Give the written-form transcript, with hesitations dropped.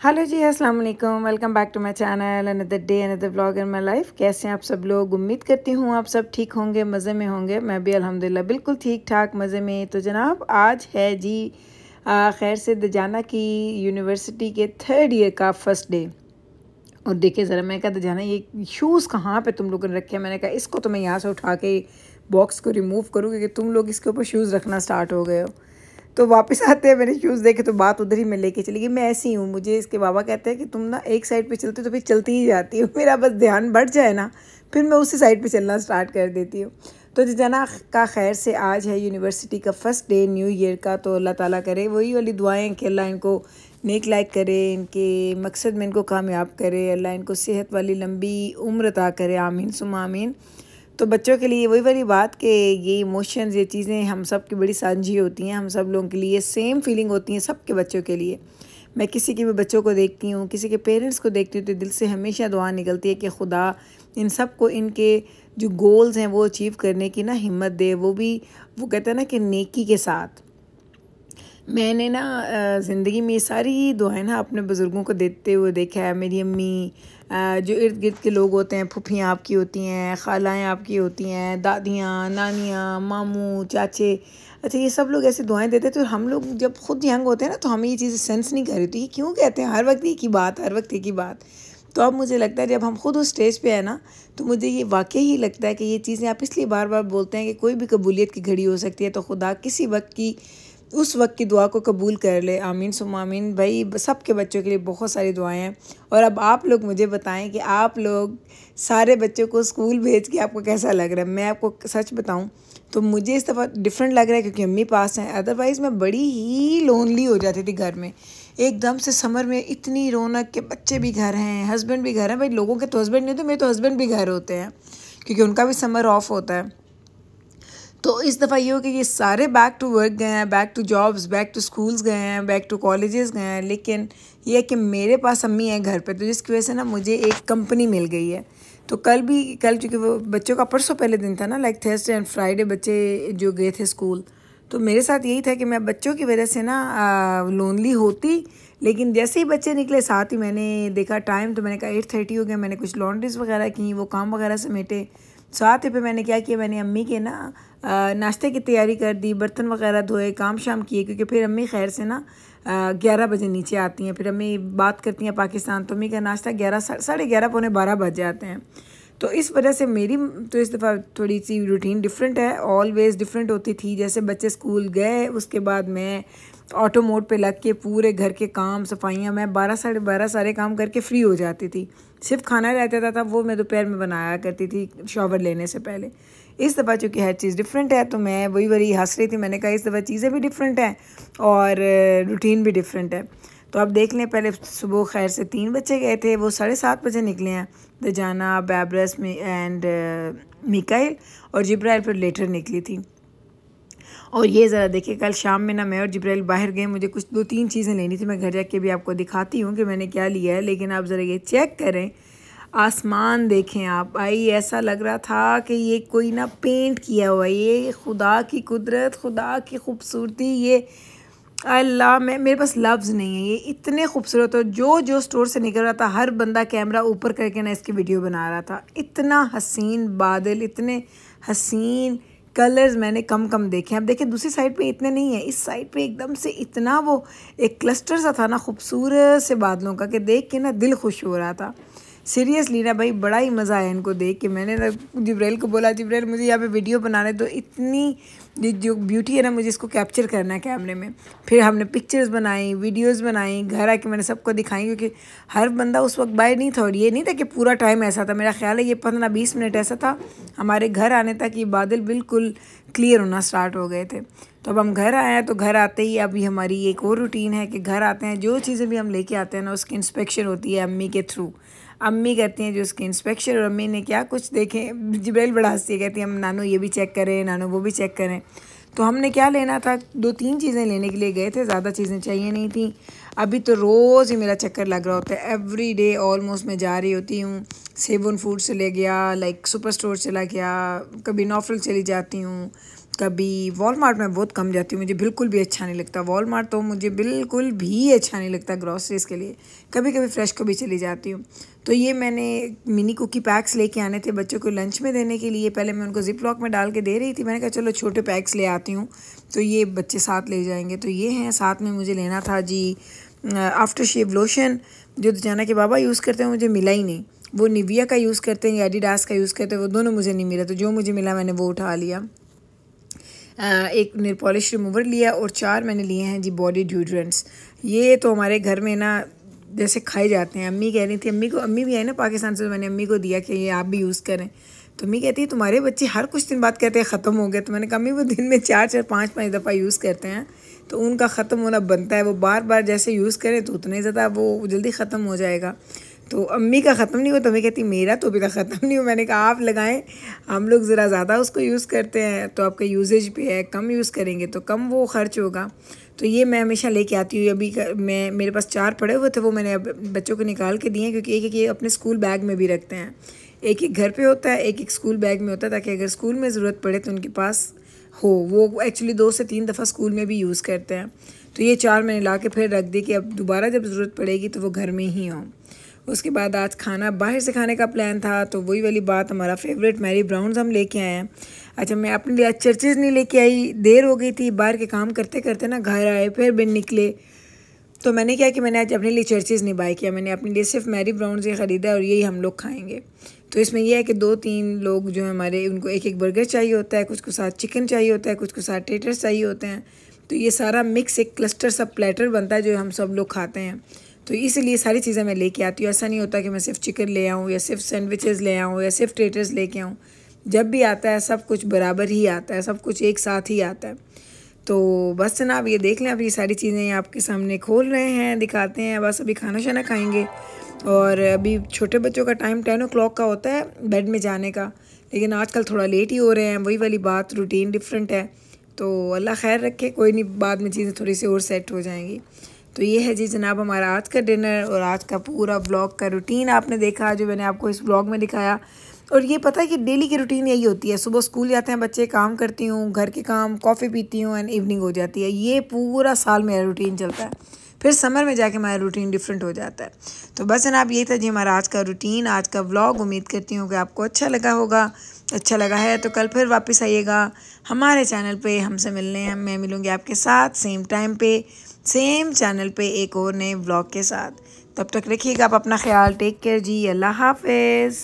Hello जी, अस्सलाम वालेकुम। Welcome back to my channel. Another day another vlog in my life. कैसे हैं आप सब लोग? उम्मीद करती हूँ आप सब ठीक होंगे, मज़े में होंगे। मैं भी अल्हम्दुलिल्लाह बिल्कुल ठीक ठाक मज़े में। तो जनाब आज है जी खैर से दजाना की यूनिवर्सिटी के 3rd ईयर का फर्स्ट डे। और देखिए ज़रा, मैं कहा दजाना ये शूज़ कहाँ पे तुम लोगों ने रखे हैं? मैंने कहा इसको तो मैं यहाँ से उठा के बॉक्स को रिमूव करूँ क्योंकि तुम लोग इसके ऊपर शूज़ रखना स्टार्ट हो गए हो। तो वापस आते हैं मैंने शूज़ देखे तो बात उधर ही मैं लेके चली गई। मैं ऐसी हूँ, मुझे इसके बाबा कहते हैं कि तुम ना एक साइड पे चलती हो तो फिर चलती ही जाती हो। मेरा बस ध्यान बढ़ जाए ना, फिर मैं उसी साइड पे चलना स्टार्ट कर देती हूँ। तो जना का खैर से आज है यूनिवर्सिटी का फर्स्ट डे न्यू ईयर का। तो अल्लाह ताला करे वही वाली दुआएं कि अल्लाह इनको नेक लायक करे, इनके मकसद में इनको कामयाब करे, अल्लाह इनको सेहत वाली लंबी उम्र अता करे। आमीन सुम्मा आमीन। तो बच्चों के लिए वही वाली बात कि ये इमोशंस, ये चीज़ें हम सब की बड़ी साझी होती हैं, हम सब लोगों के लिए सेम फीलिंग होती हैं सब के बच्चों के लिए। मैं किसी के भी बच्चों को देखती हूँ, किसी के पेरेंट्स को देखती हूँ तो दिल से हमेशा दुआ निकलती है कि खुदा इन सब को इनके जो गोल्स हैं वो अचीव करने की ना हिम्मत दे, वो भी वो कहते हैं ना कि नेकी के साथ। मैंने ना ज़िंदगी में ये सारी दुआएं ना अपने बुज़ुर्गों को देते हुए देखा है। मेरी अम्मी, जो इर्द गिर्द के लोग होते हैं, फूफियाँ आपकी होती हैं, खालाएँ आपकी होती हैं, दादियाँ, नानियाँ, मामू, चाचे, अच्छा ये सब लोग ऐसी दुआएं देते थे। और हम लोग जब खुद यंग होते हैं ना तो हमें ये चीज़ें सेंस नहीं कर रही थी, ये क्यों कहते हैं हर वक्त एक ही बात, हर वक्त एक ही बात। तो अब मुझे लगता है जब हम खुद उस स्टेज पे है ना तो मुझे ये वाकई ही लगता है कि ये चीज़ें आप इसलिए बार बार बोलते हैं कि कोई भी कबूलियत की घड़ी हो सकती है। तो खुदा किसी वक्त की उस वक्त की दुआ को कबूल कर ले। आमीन सुम्मा आमीन। भाई सब के बच्चों के लिए बहुत सारी दुआएं हैं। और अब आप लोग मुझे बताएं कि आप लोग सारे बच्चों को स्कूल भेज के आपको कैसा लग रहा है। मैं आपको सच बताऊं तो मुझे इस दफ़ा डिफरेंट लग रहा है क्योंकि अम्मी पास हैं। अदरवाइज़ मैं बड़ी ही लोनली हो जाती थी घर में। एकदम से समर में इतनी रौनक के बच्चे भी घर हैं, हस्बैंड भी घर हैं। भाई लोगों के तो हस्बैंड नहीं होते, मेरे तो हस्बैंड भी घर होते हैं क्योंकि उनका भी समर ऑफ होता है। तो इस दफ़ा ये हो कि ये सारे बैक टू वर्क गए हैं, back to jobs, back to schools गए हैं, बैक टू कॉलेजेस गए हैं। लेकिन ये है कि मेरे पास अम्मी है घर पे, तो जिसकी वजह से ना मुझे एक कंपनी मिल गई है। तो कल चूँकि वो बच्चों का परसों पहले दिन था ना, लाइक थर्सडे एंड फ्राइडे बच्चे जो गए थे स्कूल। तो मेरे साथ यही था कि मैं बच्चों की वजह से ना लोनली होती। लेकिन जैसे ही बच्चे निकले साथ ही मैंने देखा टाइम, तो मैंने कहा 8:30 हो गया। मैंने कुछ लॉन्ड्रीज वगैरह की, वो काम वगैरह समेटे। साथ ही पे मैंने क्या किया, मैंने अम्मी के ना नाश्ते की तैयारी कर दी, बर्तन वगैरह धोए, काम शाम किए। क्योंकि फिर अम्मी खैर से ना 11 बजे नीचे आती हैं। फिर अम्मी बात करती हैं पाकिस्तान, तो अम्मी का नाश्ता 11 साढ़े 11 पौने 12 बज जाते हैं। तो इस वजह से मेरी तो इस दफ़ा थोड़ी सी रूटीन डिफरेंट है, ऑलवेज़ डिफरेंट होती थी। जैसे बच्चे स्कूल गए उसके बाद मैं ऑटो मोड पे लग के पूरे घर के काम सफाइयाँ, मैं 12 साढ़े 12 सारे काम करके फ्री हो जाती थी। सिर्फ खाना रहता था वो मैं दोपहर में बनाया करती थी शॉवर लेने से पहले। इस दफ़ा चूँकि हर चीज़ डिफरेंट है तो मैं वही हंस रही थी। मैंने कहा इस दफ़ा चीज़ें भी डिफरेंट हैं और रूटीन भी डिफरेंट है। तो अब देख लें, पहले सुबह खैर से 3 बच्चे गए थे, वो 7:30 बजे निकले हैं। दजाना, बैबरस में एंड मिकाइल और जिब्राइल फिर लेटर निकली थी। और ये ज़रा देखिए कल शाम में ना मैं और जिब्राइल बाहर गए, मुझे कुछ 2-3 चीज़ें लेनी थी। मैं घर जाके भी आपको दिखाती हूँ कि मैंने क्या लिया है। लेकिन आप ज़रा ये चेक करें, आसमान देखें आप। आई ऐसा लग रहा था कि ये कोई ना पेंट किया हुआ, ये खुदा की कुदरत, खुदा की खूबसूरती, ये अल्लाह मैं मेरे पास लफ्ज़ नहीं है। ये इतने खूबसूरत, और जो स्टोर से निकल रहा था हर बंदा कैमरा ऊपर करके ना इसकी वीडियो बना रहा था। इतना हसीन बादल, इतने हसीन कलर्स मैंने कम देखे। अब देखिए दूसरी साइड पे इतने नहीं है, इस साइड पे एकदम से इतना वो एक क्लस्टर सा था ना खूबसूरत से बादलों का कि देख के ना दिल खुश हो रहा था। सीरियसली ना भाई बड़ा ही मज़ा आया इनको देख के। मैंने ना जिब्राइल को बोला, जिब्राइल मुझे यहाँ पे वीडियो बनाने दो, इतनी जो ब्यूटी है ना मुझे इसको कैप्चर करना है कैमरे में। फिर हमने पिक्चर्स बनाई, वीडियोस बनाई, घर आके मैंने सबको दिखाई क्योंकि हर बंदा उस वक्त बाहर नहीं था। और ये नहीं था कि पूरा टाइम ऐसा था, मेरा ख्याल है ये 15-20 मिनट ऐसा था हमारे घर आने तक ये बादल बिल्कुल क्लियर होना स्टार्ट हो गए थे। तो अब हम घर आए हैं, तो घर आते ही अभी हमारी एक और रूटीन है कि घर आते हैं जो चीज़ें भी हम लेके आते हैं ना उसकी इंस्पेक्शन होती है अम्मी के थ्रू। अम्मी करती हैं जो उसकी इंस्पेक्शन। और अम्मी ने क्या कुछ देखें, जिब्राइल बड़ा हंसती है, कहती है हम नानू ये भी चेक करें, नानू वो भी चेक करें। तो हमने क्या लेना था, 2-3 चीज़ें लेने के लिए गए थे, ज़्यादा चीज़ें चाहिए नहीं थी। अभी तो रोज़ ही मेरा चक्कर लग रहा होता है, एवरी डे ऑलमोस्ट मैं जा रही होती हूँ। सेवन फूड से ले गया, लाइक सुपर स्टोर चला गया, कभी नॉफल चली जाती हूँ, कभी वॉलमार्ट में बहुत कम जाती हूँ, मुझे बिल्कुल भी अच्छा नहीं लगता वॉलमार्ट, तो मुझे बिल्कुल भी अच्छा नहीं लगता ग्रॉसरीज़ के लिए। कभी कभी फ्रेश को भी चली जाती हूँ। तो ये मैंने मिनी कुकी पैक्स लेके आने थे बच्चों को लंच में देने के लिए। पहले मैं उनको जिप लॉक में डाल के दे रही थी, मैंने कहा चलो छोटे पैक्स ले आती हूँ तो ये बच्चे साथ ले जाएंगे। तो ये हैं, साथ में मुझे लेना था जी आफ्टर शेव लोशन, जो दुजाना के बाबा यूज़ करते हैं, मुझे मिला ही नहीं। वो निविया का यूज़ करते हैं या एडिडास का यूज़ करते हैं, वो दोनों मुझे नहीं मिला। तो जो मुझे मिला मैंने वो उठा लिया। एक नेल पॉलिश रिमूवर लिया और 4 मैंने लिए हैं जी बॉडी ड्यूड्रेंट्स। ये तो हमारे घर में ना जैसे खाए जाते हैं। अम्मी कह रही थी, अम्मी भी आई ना पाकिस्तान से, तो मैंने अम्मी को दिया कि ये आप भी यूज़ करें। तो अम्मी कहती है तुम्हारे बच्चे हर कुछ दिन बाद कहते हैं ख़त्म हो गया। तो मैंने कहा अम्मी वो दिन में 4-4 5-5 दफ़ा यूज़ करते हैं, तो उनका ख़त्म होना बनता है। वो बार बार जैसे यूज़ करें तो उतना ही ज़्यादा वो जल्दी ख़त्म हो जाएगा। तो अम्मी का ख़त्म नहीं हुआ तो मैं कहती मेरा तो अभी तक ख़त्म नहीं हुआ। मैंने कहा आप लगाएं, हम लोग ज़रा ज़्यादा उसको यूज़ करते हैं तो आपका यूजेज पे है, कम यूज़ करेंगे तो कम वो ख़र्च होगा। तो ये मैं हमेशा लेके आती हूँ। अभी मैं मेरे पास 4 पड़े हुए थे, वो मैंने अब बच्चों को निकाल के दिए, क्योंकि एक एक ये अपने स्कूल बैग में भी रखते हैं। एक एक घर पे होता है, एक एक स्कूल बैग में होता है, ताकि अगर स्कूल में ज़रूरत पड़े तो उनके पास हो। वो एक्चुअली 2 से 3 दफ़ा स्कूल में भी यूज़ करते हैं। तो ये 4 मैंने ला के फिर रख दी कि अब दोबारा जब ज़रूरत पड़ेगी तो वो घर में ही हों। उसके बाद आज खाना बाहर से खाने का प्लान था, तो वही वाली बात, हमारा फेवरेट मैरी ब्राउन्स हम लेके आए हैं। अच्छा, मैं अपने लिए चर्चेज़ नहीं लेके आई, देर हो गई थी, बाहर के काम करते करते ना घर आए, फिर बिन निकले। तो मैंने क्या कि मैंने आज अपने लिए चर्चेज़ नहीं बाय किया, मैंने अपने लिए सिर्फ मैरी ब्राउन्स ही ख़रीदा और यही हम लोग खाएँगे। तो इसमें यह है कि 2-3 लोग जो हैं हमारे, उनको एक एक बर्गर चाहिए होता है, कुछ को साथ चिकन चाहिए होता है, कुछ को साथ टेटर्स चाहिए होते हैं। तो ये सारा मिक्स एक क्लस्टर सा प्लेटर बनता है जो हम सब लोग खाते हैं। तो इसलिए सारी चीज़ें मैं लेके आती हूँ। ऐसा नहीं होता कि मैं सिर्फ चिकन ले आऊँ या सिर्फ सैंडविचेस ले आऊँ या सिर्फ टेटर्स लेके आऊँ। जब भी आता है सब कुछ बराबर ही आता है, सब कुछ एक साथ ही आता है। तो बस जनाब ये देख लें, अब ये सारी चीज़ें आपके सामने खोल रहे हैं, दिखाते हैं। बस अभी खाना शाना खाएँगे और अभी छोटे बच्चों का टाइम 10 o'clock का होता है बेड में जाने का, लेकिन आजकल थोड़ा लेट ही हो रहे हैं। वही वाली बात, रूटीन डिफरेंट है। तो अल्लाह खैर रखे, कोई नहीं, बाद में चीज़ें थोड़ी सी और सेट हो जाएंगी। तो ये है जी जनाब हमारा आज का डिनर और आज का पूरा व्लॉग का रूटीन आपने देखा, जो मैंने आपको इस व्लॉग में दिखाया। और ये पता है कि डेली की रूटीन यही होती है, सुबह स्कूल जाते हैं बच्चे, काम करती हूँ, घर के काम, कॉफ़ी पीती हूँ एंड इवनिंग हो जाती है। ये पूरा साल मेरा रूटीन चलता है। फिर समर में जाके हमारा रूटीन डिफरेंट हो जाता है। तो बस जनाब यही था जी हमारा आज का रूटीन, आज का व्लॉग। उम्मीद करती हूँ कि आपको अच्छा लगा होगा। अच्छा लगा है तो कल फिर वापस आइएगा हमारे चैनल पे हमसे मिलने। मैं मिलूँगी आपके साथ सेम टाइम पे, सेम चैनल पे, एक और नए व्लॉग के साथ। तब तक रखिएगा आप अपना ख्याल। टेक केयर जी, अल्लाह हाफिज़।